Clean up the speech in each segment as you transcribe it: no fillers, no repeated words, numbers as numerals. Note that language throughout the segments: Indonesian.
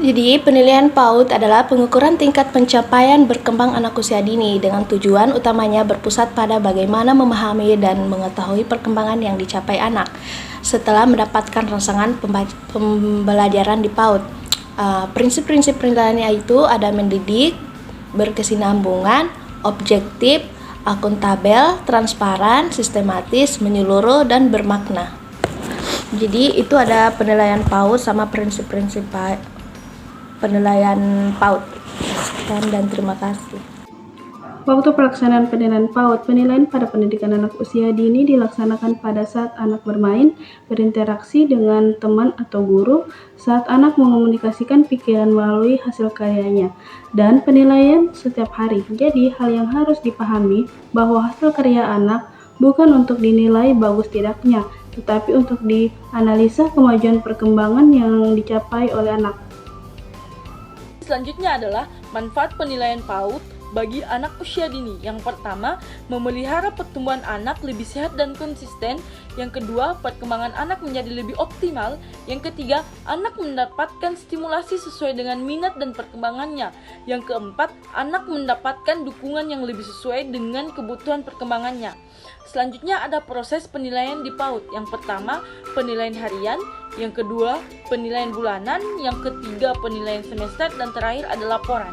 Jadi, penilaian PAUD adalah pengukuran tingkat pencapaian berkembang anak usia dini dengan tujuan utamanya berpusat pada bagaimana memahami dan mengetahui perkembangan yang dicapai anak setelah mendapatkan rangsangan pembelajaran di PAUD. Prinsip-prinsip penilaian itu ada mendidik, berkesinambungan, objektif, akuntabel, transparan, sistematis, menyeluruh, dan bermakna. Jadi itu ada penilaian PAUD sama prinsip-prinsip penilaian PAUD. Sekian dan terima kasih. Waktu pelaksanaan penilaian PAUD, penilaian pada pendidikan anak usia dini dilaksanakan pada saat anak bermain, berinteraksi dengan teman atau guru, saat anak mengomunikasikan pikiran melalui hasil karyanya, dan penilaian setiap hari. Jadi, hal yang harus dipahami bahwa hasil karya anak bukan untuk dinilai bagus tidaknya, tetapi untuk dianalisa kemajuan perkembangan yang dicapai oleh anak. Selanjutnya adalah manfaat penilaian PAUD bagi anak usia dini. Yang pertama, memelihara pertumbuhan anak lebih sehat dan konsisten. Yang kedua, perkembangan anak menjadi lebih optimal. Yang ketiga, anak mendapatkan stimulasi sesuai dengan minat dan perkembangannya. Yang keempat, anak mendapatkan dukungan yang lebih sesuai dengan kebutuhan perkembangannya. Selanjutnya ada proses penilaian di PAUD. Yang pertama, penilaian harian. Yang kedua, penilaian bulanan. Yang ketiga, penilaian semester. Dan terakhir ada laporan.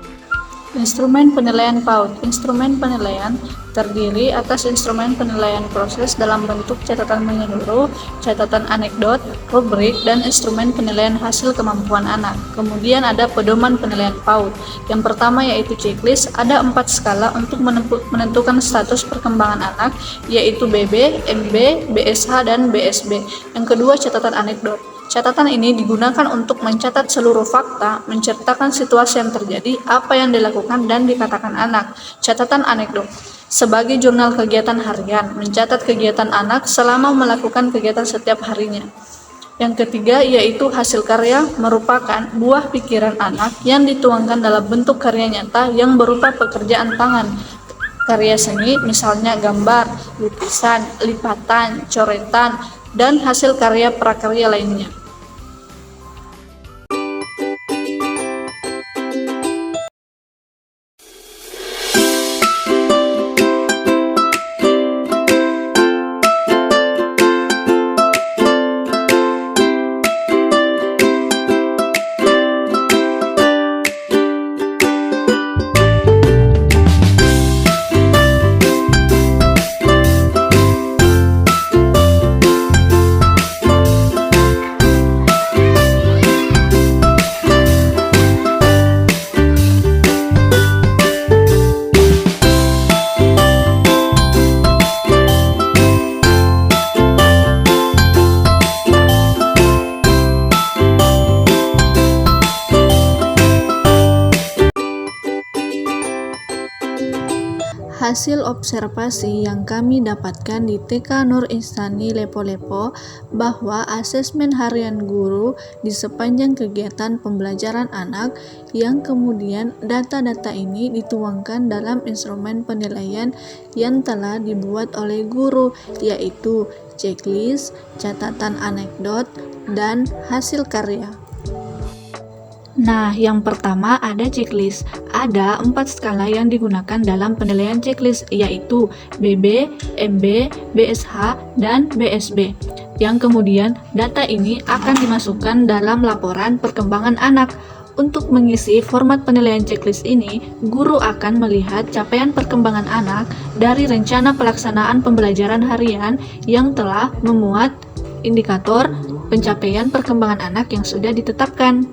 Instrumen penilaian PAUD. Instrumen penilaian terdiri atas instrumen penilaian proses dalam bentuk catatan menyeluruh, catatan anekdot, rubrik, dan instrumen penilaian hasil kemampuan anak. Kemudian ada pedoman penilaian PAUD. Yang pertama yaitu checklist. Ada 4 skala untuk menentukan status perkembangan anak, yaitu BB, MB, BSH, dan BSB. Yang kedua catatan anekdot. Catatan ini digunakan untuk mencatat seluruh fakta, menceritakan situasi yang terjadi, apa yang dilakukan dan dikatakan anak. Catatan anekdot sebagai jurnal kegiatan harian, mencatat kegiatan anak selama melakukan kegiatan setiap harinya. Yang ketiga yaitu hasil karya, merupakan buah pikiran anak yang dituangkan dalam bentuk karya nyata yang berupa pekerjaan tangan. Karya seni misalnya gambar, lukisan, lipatan, coretan, dan hasil karya prakarya lainnya. Hasil observasi yang kami dapatkan di TK Nur Insani Lepo-Lepo bahwa asesmen harian guru di sepanjang kegiatan pembelajaran anak, yang kemudian data-data ini dituangkan dalam instrumen penilaian yang telah dibuat oleh guru, yaitu checklist, catatan anekdot, dan hasil karya. Nah, yang pertama ada checklist. Ada 4 skala yang digunakan dalam penilaian checklist, yaitu BB, MB, BSH, dan BSB. Yang kemudian data ini akan dimasukkan dalam laporan perkembangan anak. Untuk mengisi format penilaian checklist ini, guru akan melihat capaian perkembangan anak dari rencana pelaksanaan pembelajaran harian yang telah memuat indikator pencapaian perkembangan anak yang sudah ditetapkan.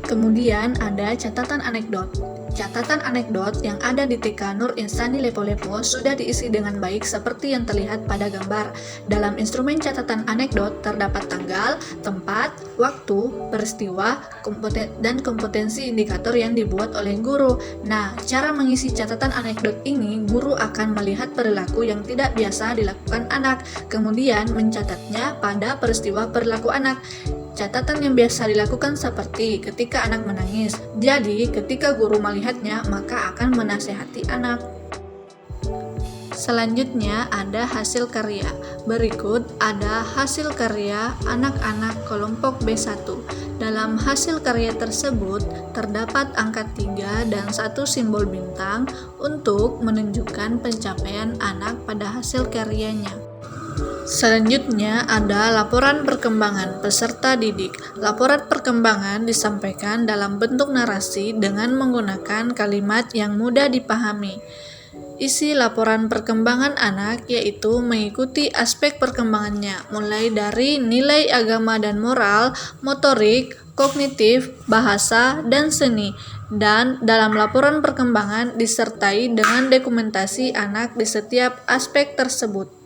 Kemudian ada catatan anekdot. Catatan anekdot yang ada di TK Nur Insani Lepo-Lepo sudah diisi dengan baik seperti yang terlihat pada gambar. Dalam instrumen catatan anekdot terdapat tanggal, tempat, waktu, peristiwa, dan kompetensi indikator yang dibuat oleh guru. Nah, cara mengisi catatan anekdot ini, guru akan melihat perilaku yang tidak biasa dilakukan anak, kemudian mencatatnya pada peristiwa perilaku anak. Catatan yang biasa dilakukan seperti ketika anak menangis. Jadi, ketika guru melihatnya, maka akan menasehati anak. Selanjutnya ada hasil karya. Berikut ada hasil karya anak-anak kelompok B1. Dalam hasil karya tersebut terdapat angka 3 dan 1 simbol bintang untuk menunjukkan pencapaian anak pada hasil karyanya. Selanjutnya ada laporan perkembangan peserta didik. Laporan perkembangan disampaikan dalam bentuk narasi dengan menggunakan kalimat yang mudah dipahami. Isi laporan perkembangan anak yaitu mengikuti aspek perkembangannya, mulai dari nilai agama dan moral, motorik, kognitif, bahasa, dan seni. Dan dalam laporan perkembangan disertai dengan dokumentasi anak di setiap aspek tersebut.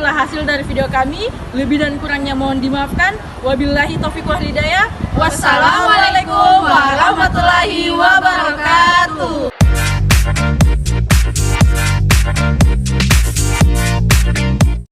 Hasil dari video kami, lebih dan kurangnya mohon dimaafkan. Wabillahi taufiq wal hidayah. Wassalamualaikum warahmatullahi wabarakatuh.